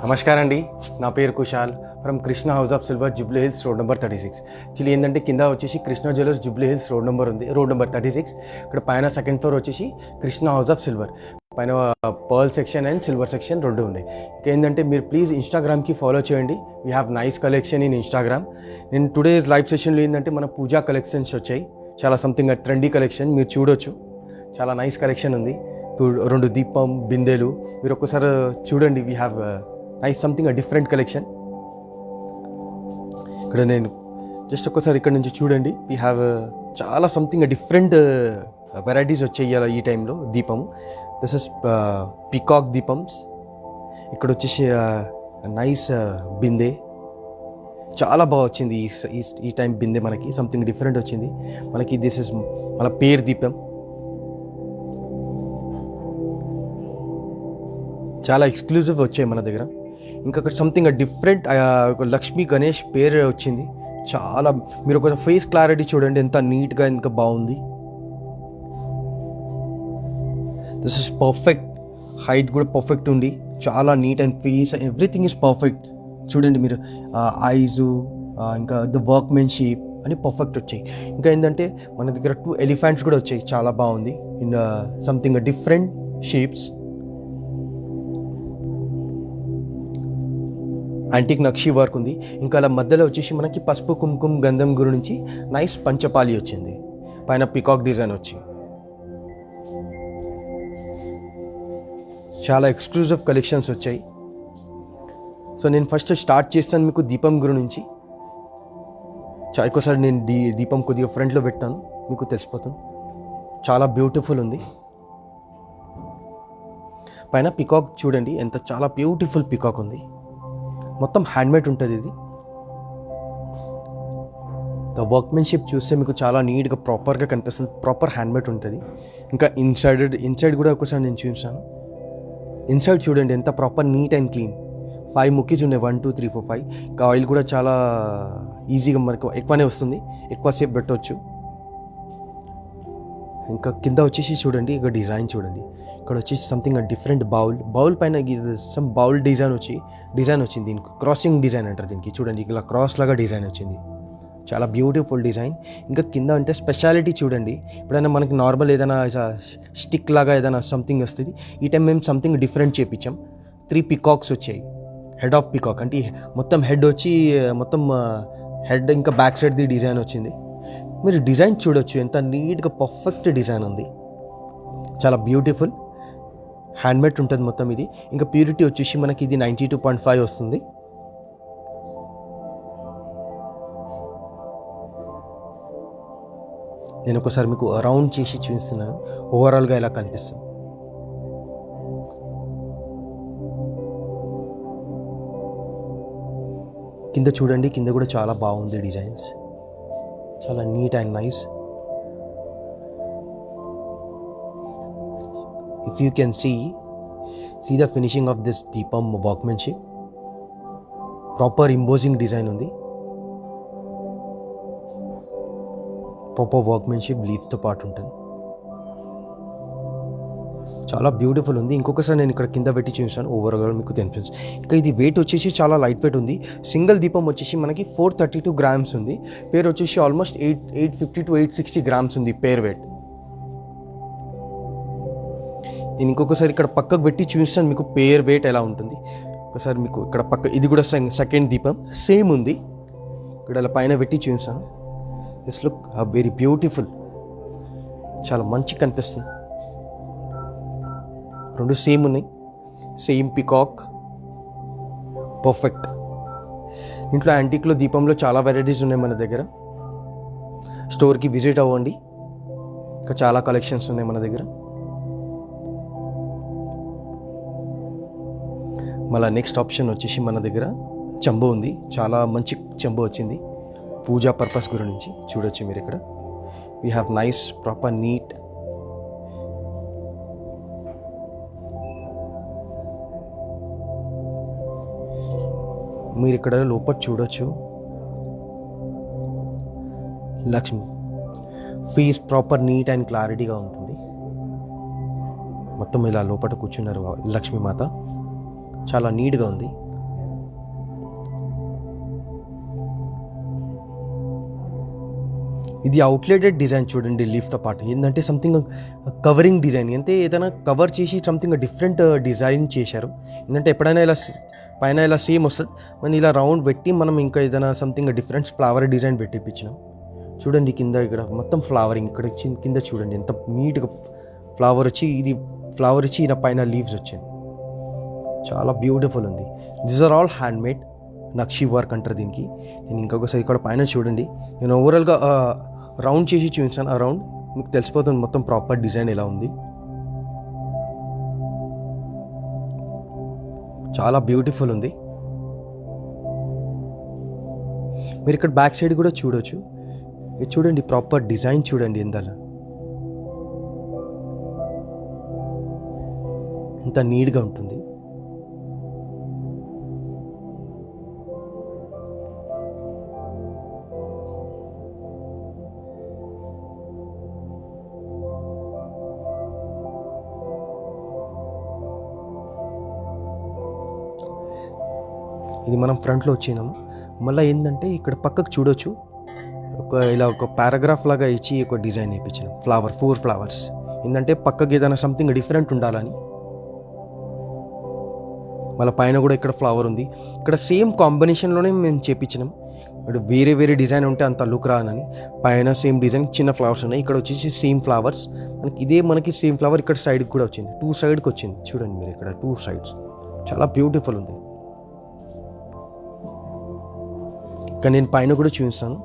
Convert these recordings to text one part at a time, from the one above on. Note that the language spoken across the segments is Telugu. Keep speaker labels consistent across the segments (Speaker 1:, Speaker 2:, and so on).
Speaker 1: నమస్కారం అండి. నా పేరు Kushal from Krishna house of silver, Jubilee Hills, road number 36. Actually ఏంటంటే కింద వచ్చేసి Krishna jewellers Jubilee Hills road number ఉంది, రోడ్ నెంబర్ 36. ఇక్కడ పైన సెకండ్ ఫ్లోర్ వచ్చేసి కృష్ణ హౌస్ ఆఫ్ సిల్వర్, పైన pearl section and silver section రెండు ఉన్నాయి. ఇంకేంటంటే మీరు ప్లీజ్ ఇన్స్టాగ్రామ్కి ఫాలో చేయండి. We have nice collection in Instagram. నేను టుడేస్ లైవ్ సెషన్లో ఏంటంటే మన పూజా కలెక్షన్స్ వచ్చాయి, చాలా సంథింగ్ ట్రెండీ కలెక్షన్ మీరు చూడొచ్చు. చాలా నైస్ కలెక్షన్ ఉంది. రెండు దీపం బిందెలు మీరు ఒక్కసారి చూడండి. We have nice something different collection. ఇక్కడ నేను జస్ట్ ఒక్కసారి ఇక్కడ నుంచి చూడండి. వీ హ్యావ్ చాలా సంథింగ్ డిఫరెంట్ వెరైటీస్ వచ్చాయి ఈ టైంలో. దీపం దిస్ ఇస్ పీకాక్ దీపమ్స్. ఇక్కడ వచ్చేసి నైస్ బిందె చాలా బాగా వచ్చింది. ఈ టైం బిందె మనకి సంథింగ్ డిఫరెంట్ వచ్చింది మనకి. దిస్ ఇస్ మన పేరు దీపం, చాలా ఎక్స్క్లూజివ్ వచ్చాయి మన దగ్గర. ఇంకా సంథింగ్ డిఫరెంట్ లక్ష్మీ గణేష్ పేరు వచ్చింది. చాలా మీరు ఒక ఫేస్ క్లారిటీ చూడండి, ఎంత నీట్గా ఇంకా బాగుంది. This is perfect. హైట్ కూడా పర్ఫెక్ట్ ఉంది, చాలా neat and face everything is perfect. చూడండి మీరు ఐజు ఇంకా ద వర్క్మెన్షిప్ అని పర్ఫెక్ట్ వచ్చాయి. ఇంకా ఏంటంటే మన దగ్గర 2 ఎలిఫెంట్స్ కూడా వచ్చాయి, చాలా బాగుంది in something different shapes. Antique nakshi work ఉంది. ఇంకా అలా మధ్యలో వచ్చేసి మనకి పసుపు కుంకుమ గంధం గురించి నైస్ పంచపాలి వచ్చింది, పైన పికాక్ డిజైన్ వచ్చి చాలా ఎక్స్క్లూజివ్ కలెక్షన్స్ వచ్చాయి. సో నేను ఫస్ట్ స్టార్ట్ చేస్తాను మీకు దీపం గురించి. ఎక్కువసారి నేను దీపం కొద్దిగా ఫ్రంట్లో పెట్టాను, మీకు తెలిసిపోతుంది. చాలా బ్యూటిఫుల్ ఉంది. పైన పికాక్ చూడండి, ఎంత చాలా బ్యూటిఫుల్ పికాక్ ఉంది. మొత్తం హ్యాండ్మేడ్ ఉంటుంది ఇది. ద వర్క్మెన్షిప్ చూస్తే మీకు చాలా నీట్గా ప్రాపర్గా కనిపిస్తుంది, ప్రాపర్ హ్యాండ్మేడ్ ఉంటుంది. ఇంకా ఇన్సైడ్ కూడా ఒకసారి నేను చూసాను. ఇన్సైడ్ చూడండి ఎంత ప్రాపర్ నీట్ అండ్ క్లీన్. 5 ముక్కీస్ ఉన్నాయి, 1 2 3 4 5. ఇంకా ఆయిల్ కూడా చాలా ఈజీగా మనకు ఎక్కువనే వస్తుంది, ఎక్కువసేపు పెట్టవచ్చు. ఇంకా కింద వచ్చేసి చూడండి, ఇక డిజైన్ చూడండి. ఇక్కడ వచ్చేసి సంథింగ్ డిఫరెంట్ బౌల్ పైన సమ్ బౌల్ డిజైన్ వచ్చింది. దీనికి క్రాసింగ్ డిజైన్ అంటారు దీనికి. చూడండి ఇలా క్రాస్ లాగా డిజైన్ వచ్చింది, చాలా బ్యూటిఫుల్ డిజైన్. ఇంకా కింద అంటే స్పెషాలిటీ చూడండి. ఎప్పుడైనా మనకి నార్మల్ ఏదైనా స్టిక్ లాగా ఏదైనా సంథింగ్ వస్తుంది, ఈ టైం మేము సంథింగ్ డిఫరెంట్ చేయించాం. 3 పికాక్స్ వచ్చాయి. హెడ్ ఆఫ్ పికాక్ అంటే మొత్తం హెడ్ వచ్చి మొత్తం హెడ్ ఇంకా బ్యాక్ సైడ్ది డిజైన్ వచ్చింది. మీరు డిజైన్ చూడొచ్చు, ఎంత నీట్గా పర్ఫెక్ట్ డిజైన్ ఉంది, చాలా బ్యూటిఫుల్ హ్యాండ్మేడ్ ఉంటుంది మొత్తం ఇది. ఇంకా ప్యూరిటీ వచ్చేసి మనకి ఇది 92.5 వస్తుంది. నేను ఒకసారి మీకు రౌండ్ చేసి చూపిస్తున్నాను, ఓవరాల్గా ఎలా కనిపిస్తుంది. కింద చూడండి, కింద కూడా చాలా బాగుంది డిజైన్స్, చాలా neat and nice. If you can see the finishing of this Deepam workmanship, proper embossing design ఉంది, proper workmanship leaves తో పాటు ఉంటుంది, చాలా బ్యూటిఫుల్ ఉంది. ఇంకొకసారి నేను ఇక్కడ కింద పెట్టి చూసాను, ఓవరాల్ మీకు కనిపిస్తుంది. ఇంకా ఇది వెయిట్ వచ్చేసి చాలా లైట్ వెయిట్ ఉంది. సింగిల్ దీపం వచ్చేసి మనకి 432 గ్రామ్స్ ఉంది. పేరు వచ్చేసి ఆల్మోస్ట్ 850 to 860 గ్రామ్స్ ఉంది పేర్ వెయిట్. నేను ఇంకొకసారి ఇక్కడ పక్కకు పెట్టి చూపిస్తాను మీకు పేర్ వెయిట్ ఎలా ఉంటుంది. ఒకసారి మీకు ఇక్కడ పక్క ఇది కూడా సెకండ్ దీపం సేమ్ ఉంది, ఇక్కడ అలా పైన పెట్టి చూపిస్తాను. దిస్ లుక్ వెరీ బ్యూటిఫుల్, చాలా మంచి కనిపిస్తుంది. 2 సేమ్ ఉన్నాయి, సేమ్ పికాక్, పర్ఫెక్ట్. ఇంట్లో యాంటిక్లో దీపంలో చాలా వెరైటీస్ ఉన్నాయి మన దగ్గర. స్టోర్కి విజిట్ అవ్వండి, ఇంకా చాలా కలెక్షన్స్ ఉన్నాయి మన దగ్గర. మళ్ళీ నెక్స్ట్ ఆప్షన్ వచ్చేసి మన దగ్గర చెంబు ఉంది, చాలా మంచి చెంబు వచ్చింది పూజా పర్పస్ గురించి. చూడొచ్చు మీరు ఇక్కడ. We have nice proper neat. మీరు ఇక్కడ లోపల చూడొచ్చు, Lakshmi face proper neat and క్లారిటీగా ఉంటుంది. మొత్తం ఇలా లోపల కూర్చున్నారు లక్ష్మీమాత, చాలా నీట్గా ఉంది. ఇది అవుట్లెటెడ్ డిజైన్ చూడండి లీఫ్తో పాటు. ఏంటంటే సంథింగ్ కవరింగ్ డిజైన్, అంటే ఏదైనా కవర్ చేసి సంథింగ్ డిఫరెంట్ డిజైన్ చేశారు. ఏంటంటే ఎప్పుడైనా ఇలా పైన ఇలా సేమ్ వస్తుంది, మనం ఇలా రౌండ్ పెట్టి మనం ఇంకా ఏదైనా సంథింగ్ డిఫరెంట్ ఫ్లవర్ డిజైన్ పెట్టిపించినాం. చూడండి కింద ఇక్కడ మొత్తం ఫ్లవరింగ్, ఇక్కడ కింద చూడండి ఎంత నీట్గా ఫ్లవర్ వచ్చి, ఇది ఫ్లవర్ వచ్చి ఇలా పైన లీవ్స్ వచ్చింది. చాలా బ్యూటిఫుల్ ఉంది. This are all hand made నక్షి వర్క్ అంటారు దీనికి. నేను ఇంకొకసారి ఇక్కడ పైన చూడండి, నేను ఓవరాల్గా రౌండ్ చేసి చూపించాను. ఆ రౌండ్ మీకు తెలిసిపోతుంది మొత్తం ప్రాపర్ డిజైన్ ఎలా ఉంది. చాలా బ్యూటిఫుల్ ఉంది. మీరు ఇక్కడ బ్యాక్ సైడ్ కూడా చూడొచ్చు. ఇది చూడండి ప్రాపర్ డిజైన్ చూడండి ఎందలా ఎంత నీట్గా ఉంటుంది. ఇది మనం ఫ్రంట్లో వచ్చినాము. మళ్ళీ ఏంటంటే ఇక్కడ పక్కకు చూడొచ్చు, ఇలా ఒక పారాగ్రాఫ్ లాగా ఇచ్చి ఒక డిజైన్ వేయించినాం. 4 ఫ్లవర్స్. ఏంటంటే పక్కకి ఏదైనా సంథింగ్ డిఫరెంట్ ఉండాలని. మళ్ళీ పైన కూడా ఇక్కడ ఫ్లవర్ ఉంది. ఇక్కడ సేమ్ కాంబినేషన్లోనే మేము చేపించినాం. ఇప్పుడు వేరే వేరే డిజైన్ ఉంటే అంత లుక్ రానని పైన సేమ్ డిజైన్ చిన్న ఫ్లవర్స్ ఉన్నాయి. ఇక్కడ వచ్చేసి సేమ్ ఫ్లవర్స్ మనకి సేమ్ ఫ్లవర్ ఇక్కడ సైడ్కి కూడా వచ్చింది. 2 సైడ్కి వచ్చింది చూడండి మీరు, ఇక్కడ 2 సైడ్స్. చాలా బ్యూటిఫుల్ ఉంది. కానీ నేను పైన కూడా చూపిస్తాను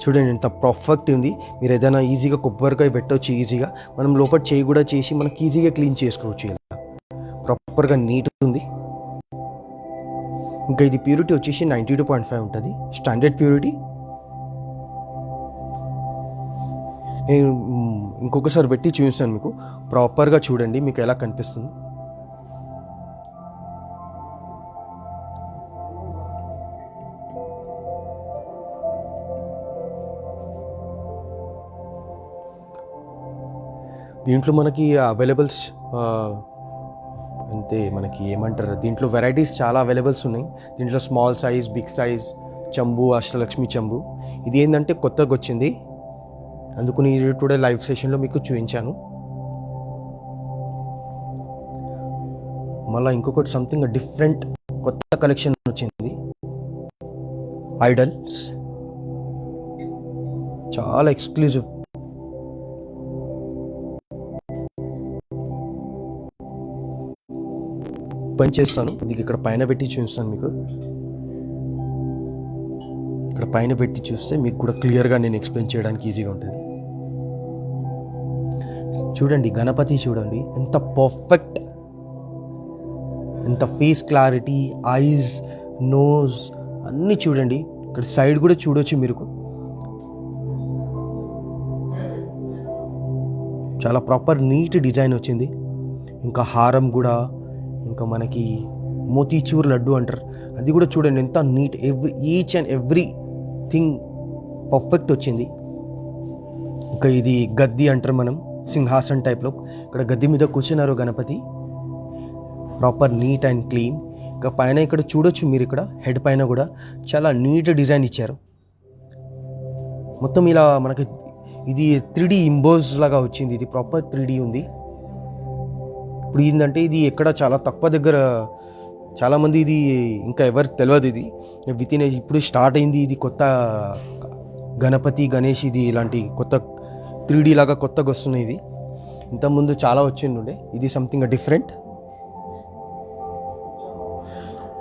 Speaker 1: చూడండి ఎంత పర్ఫెక్ట్ ఉంది. మీరు ఏదైనా ఈజీగా కొబ్బరికాయ పెట్టవచ్చు, ఈజీగా మనం లోపల చేయి కూడా చేసి మనకి ఈజీగా క్లీన్ చేసుకోవచ్చు. ఇలా ప్రాపర్గా నీట్ ఉంది. ఇంకా ఇది ప్యూరిటీ వచ్చేసి 92.5 ఉంటుంది స్టాండర్డ్ ప్యూరిటీ. నేను ఇంకొకసారి పెట్టి చూపిస్తాను మీకు, ప్రాపర్గా చూడండి మీకు ఎలా కనిపిస్తుంది. దీంట్లో మనకి అవైలబుల్స్ అంతే, మనకి ఏమంటారు దీంట్లో వెరైటీస్ చాలా అవైలబుల్స్ ఉన్నాయి. దీంట్లో స్మాల్ సైజ్, బిగ్ సైజ్, చంబు, అష్టలక్ష్మి చంబు. ఇది ఏంటంటే కొత్తగా వచ్చింది, అందుకని టుడే లైవ్ సెషన్లో మీకు చూపించాను. మళ్ళీ ఇంకొకటి సంథింగ్ డిఫరెంట్ కొత్త కలెక్షన్ వచ్చింది, ఐడల్స్. చాలా ఎక్స్క్లూజివ్. పని చేస్తాను, ఇది ఇక్కడ పైన పెట్టి చూపిస్తాను మీకు. ఇక్కడ పైన పెట్టి చూస్తే మీకు కూడా క్లియర్గా నేను ఎక్స్ప్లెయిన్ చేయడానికి ఈజీగా ఉంటుంది. చూడండి గణపతి, చూడండి ఎంత పర్ఫెక్ట్, ఎంత ఫేస్ క్లారిటీ, ఐస్, నోస్ అన్నీ చూడండి. ఇక్కడ సైడ్ కూడా చూడొచ్చు మీరు. చాలా ప్రాపర్ నీట్ డిజైన్ వచ్చింది. ఇంకా హారం కూడా, ఇంకా మనకి మోతీచూర్ లడ్డు అంటారు, అది కూడా చూడండి ఎంత neat, each and everything perfect వచ్చింది. ఇంకా ఇది గద్ది అంటారు మనం, సింహాసన్ టైప్లో. ఇక్కడ గద్ది మీద కూర్చున్నారు Ganapati, proper neat and clean. ఇంకా పైన ఇక్కడ చూడొచ్చు మీరు, ఇక్కడ హెడ్ పైన కూడా చాలా నీట్ డిజైన్ ఇచ్చారు. మొత్తం ఇలా మనకి ఇది 3D ఇంబోజ్ లాగా వచ్చింది. ఇది ప్రాపర్ 3D ఉంది. ఇప్పుడు ఏంటంటే ఇది ఎక్కడ చాలా తక్కువ దగ్గర, చాలామంది ఇది ఇంకా ఎవరికి తెలియదు. ఇది వితిన్ ఇప్పుడు స్టార్ట్ అయింది. ఇది కొత్త గణపతి, గణేష్, ఇది ఇలాంటి కొత్త 3D లాగా కొత్తగా వస్తున్నాయి. ఇది ఇంతకుముందు చాలా వచ్చిండే, ఇది సంథింగ్ డిఫరెంట్.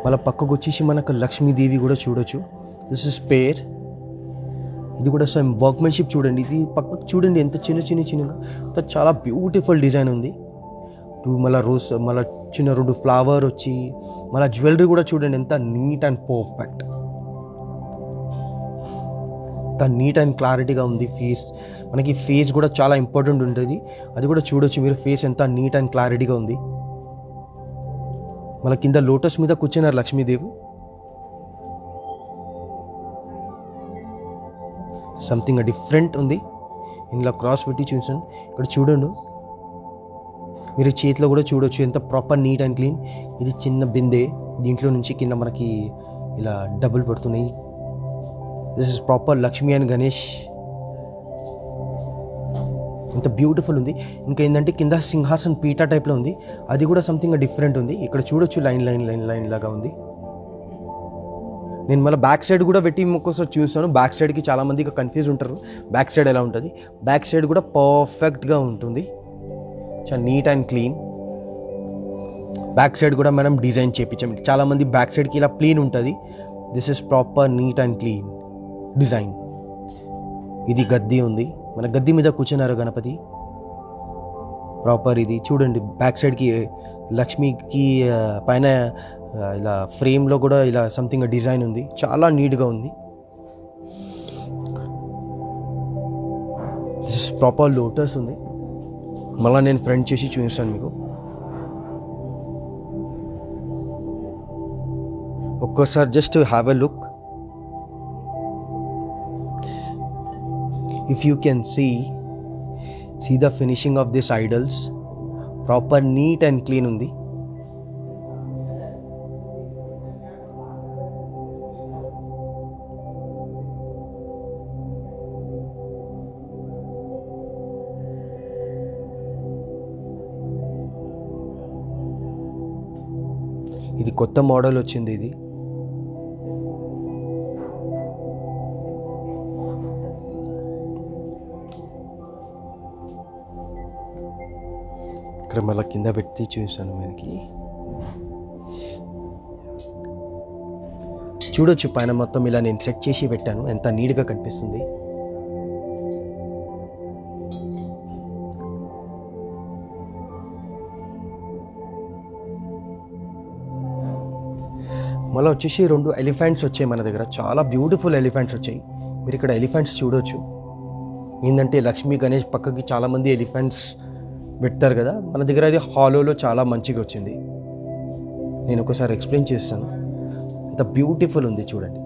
Speaker 1: మళ్ళీ పక్కకు వచ్చేసి మనకు లక్ష్మీదేవి కూడా చూడొచ్చు. దిస్ ఇస్ పేర్. ఇది కూడా సేమ్ వర్క్మెన్షిప్ చూడండి. ఇది పక్కకు చూడండి ఎంత చిన్నగా, చాలా బ్యూటిఫుల్ డిజైన్ ఉంది. మళ్ళీ రోజ్, మళ్ళీ చిన్న 2 ఫ్లవర్ వచ్చి, మళ్ళీ జ్యువెలరీ కూడా చూడండి ఎంత నీట్ అండ్ పర్ఫెక్ట్, ఎంత నీట్ అండ్ క్లారిటీగా ఉంది. మనకి ఫేస్ కూడా చాలా ఇంపార్టెంట్ ఉంటుంది, అది కూడా చూడొచ్చు మీరు. ఫేస్ ఎంత నీట్ అండ్ క్లారిటీగా ఉంది. మళ్ళీ కింద లోటస్ మీద కూర్చున్నారు లక్ష్మీదేవి. సంథింగ్ డిఫరెంట్ ఉంది. ఇందులో క్రాస్ పెట్టి చూసాను. ఇక్కడ చూడండి మీరు, చేతిలో కూడా చూడొచ్చు ఎంత ప్రాపర్ నీట్ అండ్ క్లీన్. ఇది చిన్న బిందె, దీంట్లో నుంచి కింద మనకి ఇలా డబ్బులు పడుతున్నాయి. This is proper Lakshmi and Ganesh ఇంత బ్యూటిఫుల్ ఉంది. ఇంకా ఏంటంటే కింద సింహాసన్ పీఠా టైప్లో ఉంది, అది కూడా సంథింగ్ డిఫరెంట్ ఉంది. ఇక్కడ చూడొచ్చు లైన్ లాగా ఉంది. నేను మళ్ళీ బ్యాక్ సైడ్ కూడా పెట్టి ఇంకోసారి చూస్తాను. బ్యాక్ సైడ్కి చాలామంది ఇక కన్ఫ్యూజ్ ఉంటారు, బ్యాక్ సైడ్ ఎలా ఉంటుంది. బ్యాక్ సైడ్ కూడా పర్ఫెక్ట్గా ఉంటుంది, చాలా neat and clean. Back side కూడా మనం డిజైన్ చేయించాం. చాలామంది బ్యాక్ సైడ్కి ఇలా ప్లీన్ ఉంటుంది, this is proper neat and clean design. ఇది గద్దీ ఉంది, మన గద్దీ మీద కూర్చున్నారు గణపతి ప్రాపర్. ఇది చూడండి బ్యాక్ సైడ్కి లక్ష్మికి పైన ఇలా ఫ్రేమ్లో కూడా ఇలా సంథింగ్ డిజైన్ ఉంది, చాలా నీట్గా ఉంది. దిస్ ఇస్ ప్రాపర్ లోటస్ ఉంది. మళ్ళీ నేను ఫ్రంట్ చేసి చూపిస్తాను మీకు. ఒక్కసారి just have a look. If you can see the finishing of this idols, proper neat and clean ఉంది. ఇది కొత్త మోడల్ వచ్చింది. ఇది ఇక్కడ మళ్ళీ కింద పెట్టి చూసాను. మనకి చూడొచ్చు పైన మొత్తం ఇలా నేను సెట్ చేసి పెట్టాను, ఎంత నీట్గా కనిపిస్తుంది. మళ్ళీ వచ్చేసి 2 ఎలిఫెంట్స్ వచ్చాయి మన దగ్గర, చాలా బ్యూటిఫుల్ ఎలిఫెంట్స్ వచ్చాయి. మీరు ఇక్కడ ఎలిఫెంట్స్ చూడవచ్చు. ఏంటంటే లక్ష్మీ గణేష్ పక్కకి చాలామంది ఎలిఫెంట్స్ పెడతారు కదా, మన దగ్గర అది హాలోలో చాలా మంచిగా వచ్చింది. నేను ఒకసారి ఎక్స్ప్లెయిన్ చేస్తాను, ఎంత బ్యూటిఫుల్ ఉంది చూడండి.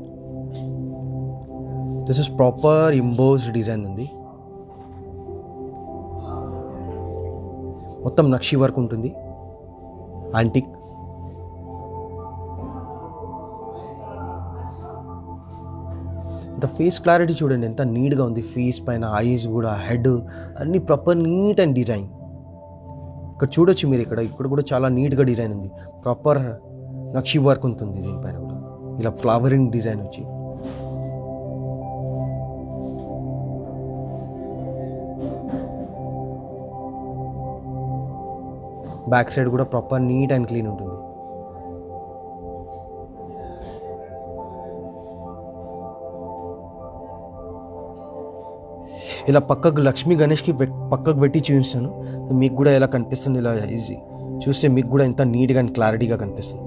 Speaker 1: దిస్ ఇస్ ప్రాపర్ ఇంబోస్డ్ డిజైన్ ఉంది, మొత్తం నక్షి వర్క్ ఉంటుంది, యాంటిక్. ఇంత ఫేస్ క్లారిటీ చూడండి ఎంత నీట్గా ఉంది. ఫేస్ పైన ఐస్ కూడా, హెడ్ అన్నీ ప్రాపర్ నీట్ అండ్ డిజైన్. ఇక్కడ చూడొచ్చు మీరు, ఇక్కడ కూడా చాలా నీట్గా డిజైన్ ఉంది, ప్రాపర్ నక్షి వర్క్ ఉంటుంది దీనిపైన కూడా, ఇలా ఫ్లవరింగ్ డిజైన్ వచ్చి. బ్యాక్ సైడ్ కూడా ప్రాపర్ నీట్ అండ్ క్లీన్ ఉంటుంది. ఇలా పక్కకు లక్ష్మీ గణేష్కి పక్కకు పెట్టి చూపిస్తాను, మీకు కూడా ఎలా కనిపిస్తుంది. ఇలా ఈజీ చూస్తే మీకు కూడా ఎంత నీట్గా అండ్ క్లారిటీగా కనిపిస్తుంది.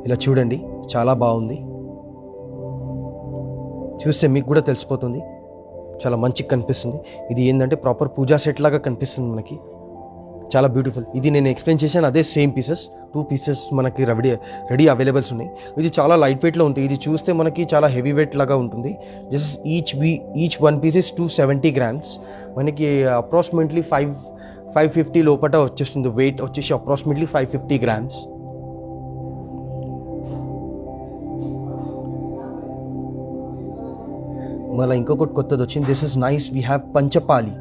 Speaker 1: ఇలా చూడండి, చాలా బాగుంది. చూస్తే మీకు కూడా తెలిసిపోతుంది, చాలా మంచిగా కనిపిస్తుంది. ఇది ఏంటంటే ప్రాపర్ పూజా సెట్ లాగా కనిపిస్తుంది మనకి, చాలా బ్యూటిఫుల్. ఇది నేను ఎక్స్ప్లెయిన్ చేశాను, అదే సేమ్ పీసెస్ 2 పీసెస్ మనకి రెడీ అవైలబుల్స్ ఉన్నాయి. ఇది చాలా లైట్ వెయిట్లో ఉంటుంది, ఇది చూస్తే మనకి చాలా హెవీ వెయిట్ లాగా ఉంటుంది. Just each 1 piece is 270 grams. మనకి అప్రాక్సిమేట్లీ 550 లోపల వచ్చేస్తుంది. వెయిట్ వచ్చేసి అప్రాక్సిమేట్లీ 550 grams. మళ్ళీ ఇంకొకటి కొత్తది వచ్చింది, this is nice. We have పంచపాలి,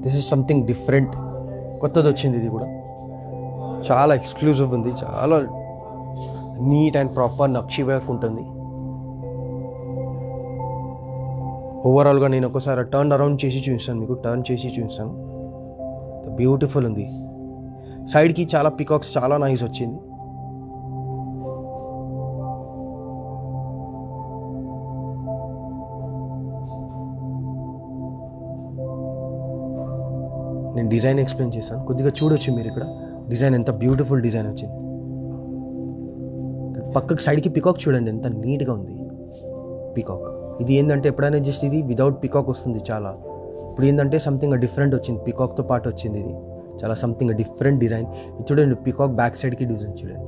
Speaker 1: దిస్ ఇస్ సంథింగ్ డిఫరెంట్, కొత్తది వచ్చింది. ఇది కూడా చాలా ఎక్స్క్లూజివ్ ఉంది, చాలా నీట్ అండ్ ప్రాపర్ నక్షి వర్క్ ఉంటుంది. ఓవరాల్గా నేను ఒకసారి టర్న్ అరౌండ్ చేసి చూపిస్తాను మీకు, టర్న్ చేసి చూపిస్తాను. బ్యూటిఫుల్ ఉంది. సైడ్కి చాలా పికాక్స్, చాలా నైస్ వచ్చింది. నేను డిజైన్ ఎక్స్ప్లెయిన్ చేస్తాను, కొద్దిగా చూడొచ్చు మీరు. ఇక్కడ డిజైన్ ఎంత బ్యూటిఫుల్ డిజైన్ వచ్చింది. పక్కకు సైడ్కి పికాక్ చూడండి ఎంత నీట్గా ఉంది పికాక్. ఇది ఏంటంటే ఎప్పుడైనా జస్ట్ ఇది వితౌట్ పికాక్ వస్తుంది చాలా, ఇప్పుడు ఏంటంటే సంథింగ్ డిఫరెంట్ వచ్చింది, పికాక్తో పాటు వచ్చింది. ఇది చాలా సంథింగ్ డిఫరెంట్ డిజైన్. ఇది చూడండి, పికాక్ బ్యాక్ సైడ్కి డిజైన్ చూడండి.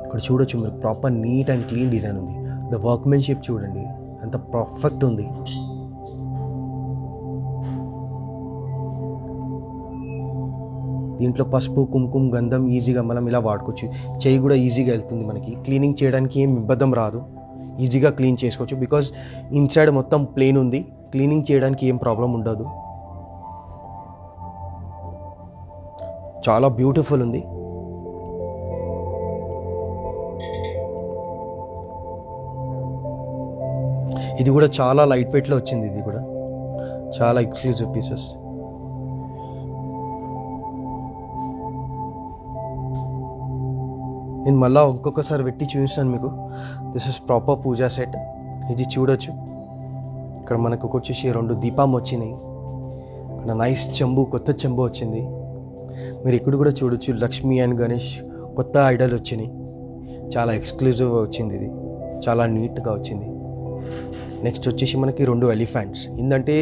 Speaker 1: ఇక్కడ చూడొచ్చు మీరు, proper neat and clean design ఉంది. ద వర్క్మెన్షిప్ చూడండి అంత పర్ఫెక్ట్ ఉంది. దీంట్లో పసుపు కుంకుమ గంధం ఈజీగా మనం ఇలా వాడుకోవచ్చు. చెయ్యి కూడా ఈజీగా వెళ్తుంది మనకి. క్లీనింగ్ చేయడానికి ఏం ఇబ్బంది రాదు, ఈజీగా క్లీన్ చేసుకోవచ్చు. బికాజ్ ఇన్సైడ్ మొత్తం ప్లెయిన్ ఉంది, క్లీనింగ్ చేయడానికి ఏం ప్రాబ్లం ఉండదు. చాలా బ్యూటిఫుల్ ఉంది. ఇది కూడా చాలా లైట్ వెయిట్లో వచ్చింది. ఇది కూడా చాలా ఎక్స్క్లూజివ్ పీసెస్. నేను మళ్ళీ ఇంకొకసారి పెట్టి చూపిస్తాను మీకు. This is proper puja set. ఇది చూడొచ్చు. ఇక్కడ మనకు వచ్చేసి 2 దీపం వచ్చినాయి. ఇక్కడ నైస్ చెంబు, కొత్త చెంబు వచ్చింది. మీరు ఇక్కడ కూడా చూడొచ్చు, లక్ష్మీ అండ్ గణేష్ కొత్త ఐడల్ వచ్చినాయి. చాలా ఎక్స్క్లూజివ్గా వచ్చింది. ఇది చాలా నీట్గా వచ్చింది. నెక్స్ట్ వచ్చేసి మనకి 2 ఎలిఫెంట్స్. ఏంటంటే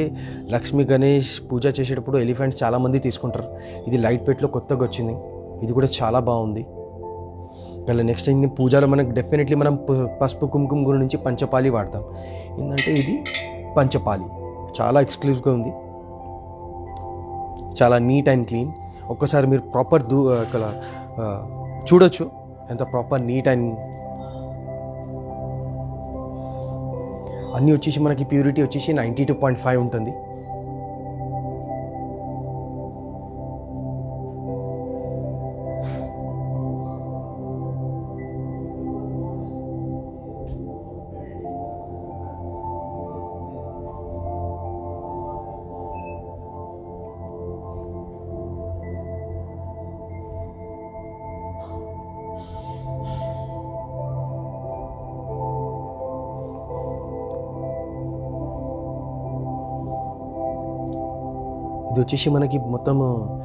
Speaker 1: లక్ష్మీ గణేష్ పూజ చేసేటప్పుడు ఎలిఫెంట్స్ చాలామంది తీసుకుంటారు. ఇది లైట్ వెయిట్లో కొత్తగా వచ్చింది. ఇది కూడా చాలా బాగుంది. మళ్ళీ నెక్స్ట్ ఏంటి, పూజలో మనకు డెఫినెట్లీ మనం పసుపు కుంకుమ గురించి పంచపాలి వాడతాం. ఏంటంటే ఇది పంచపాలి, చాలా ఎక్స్క్లూజివ్గా ఉంది. చాలా నీట్ అండ్ క్లీన్. ఒక్కసారి మీరు ప్రాపర్ చూడొచ్చు ఎంత ప్రాపర్ నీట్ అండ్. అన్నీ వచ్చేసి మనకి ప్యూరిటీ వచ్చేసి 92.5 ఉంటుంది. ఇది వచ్చేసి మనకి మొత్తం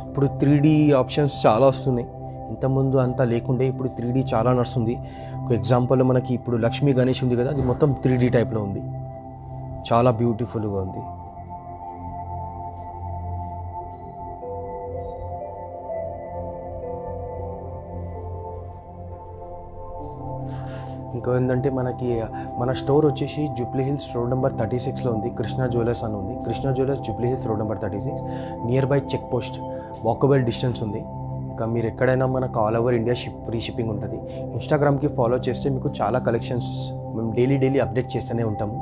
Speaker 1: ఇప్పుడు 3D ఆప్షన్స్ చాలా వస్తున్నాయి. ఇంతకుముందు అంతా లేకుండే ఇప్పుడు 3D చాలా నడుస్తుంది. ఒక ఎగ్జాంపుల్ మనకి ఇప్పుడు లక్ష్మీ గణేష్ ఉంది కదా, అది మొత్తం 3D టైప్లో ఉంది. చాలా బ్యూటిఫుల్గా ఉంది. ఇంకా ఏంటంటే మనకి మన స్టోర్ వచ్చేసి జూబ్లీ హిల్స్ రోడ్ నెంబర్ 36లో ఉంది. కృష్ణ జ్యువెలర్స్ అని ఉంది. Krishna jewellers Jubilee Hills road number 36, near by cheque post, walkable distance ఉంది. ఇంకా మీరు ఎక్కడైనా మనకు all over India free shipping ఉంటుంది. ఇన్స్టాగ్రామ్కి ఫాలో చేస్తే మీకు చాలా కలెక్షన్స్ మేము డైలీ అప్డేట్ చేస్తూనే ఉంటాము.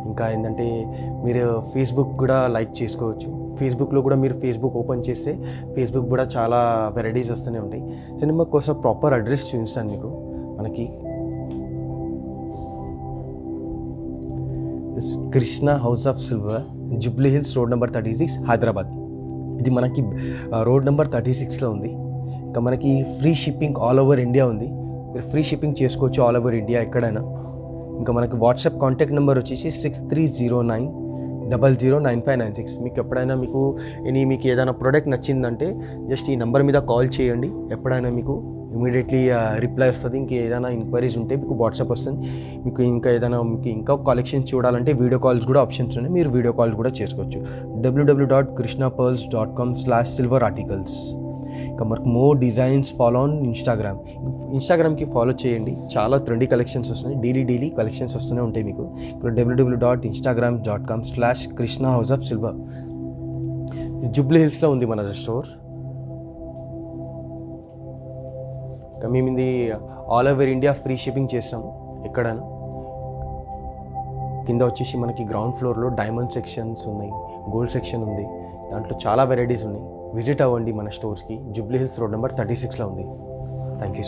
Speaker 1: ఇంకా ఏంటంటే మీరు ఫేస్బుక్ కూడా లైక్ చేసుకోవచ్చు. ఫేస్బుక్లో కూడా మీరు ఫేస్బుక్ ఓపెన్ చేస్తే ఫేస్బుక్ కూడా చాలా వెరైటీస్ వస్తూనే ఉంటాయి. సో నేను మాకు కోసం ప్రాపర్ అడ్రస్ చూపిస్తాను మీకు. మనకి Krishna house of silver, Jubilee Hills road number 36, Hyderabad. ఇది మనకి రోడ్ నెంబర్ 36లో ఉంది. ఇంకా మనకి free shipping all over India ఉంది. మీరు ఫ్రీ షిప్పింగ్ చేసుకోవచ్చు ఆల్ ఓవర్ ఇండియా ఎక్కడైనా. ఇంకా మనకి వాట్సాప్ కాంటాక్ట్ నెంబర్ వచ్చేసి 6309009596. మీకు ఎప్పుడైనా మీకు ఏదైనా ప్రోడక్ట్ నచ్చిందంటే జస్ట్ ఈ నెంబర్ మీద కాల్ చేయండి. ఎప్పుడైనా మీకు ఇమీడియట్లీ రిప్లై వస్తుంది. ఇంకా ఏదైనా ఎంక్వైరీస్ ఉంటే మీకు వాట్సాప్ వస్తుంది. మీకు ఇంకా కలెక్షన్స్ చూడాలంటే వీడియో కాల్స్ కూడా ఆప్షన్స్ ఉన్నాయి. మీరు వీడియో కాల్స్ కూడా చేసుకోవచ్చు. www.krishnapearls.com/silverarticles. ఇంకా మనకు మోర్ డిజైన్స్ ఫాలో ఆన్ ఇన్స్టాగ్రామ్కి ఫాలో చేయండి. చాలా ట్రెండీ కలెక్షన్స్ వస్తున్నాయి. డైలీ కలెక్షన్స్ వస్తూనే ఉంటాయి మీకు. ఇక్కడ www.instagram.com/KrishnaHouseOfSilver. జూబ్లీ హిల్స్లో ఉంది మన స్టోర్. ఇంకా మేము ఇది all over India free shipping చేస్తాము ఎక్కడైనా. కింద వచ్చేసి మనకి గ్రౌండ్ ఫ్లోర్లో డైమండ్ సెక్షన్స్ ఉన్నాయి, గోల్డ్ సెక్షన్ ఉంది. దాంట్లో చాలా వెరైటీస్ ఉన్నాయి. విజిట్ అవ్వండి మన స్టోర్స్కి. జూబ్లీ హిల్స్ రోడ్ నెంబర్ 36లో ఉంది. Thank you.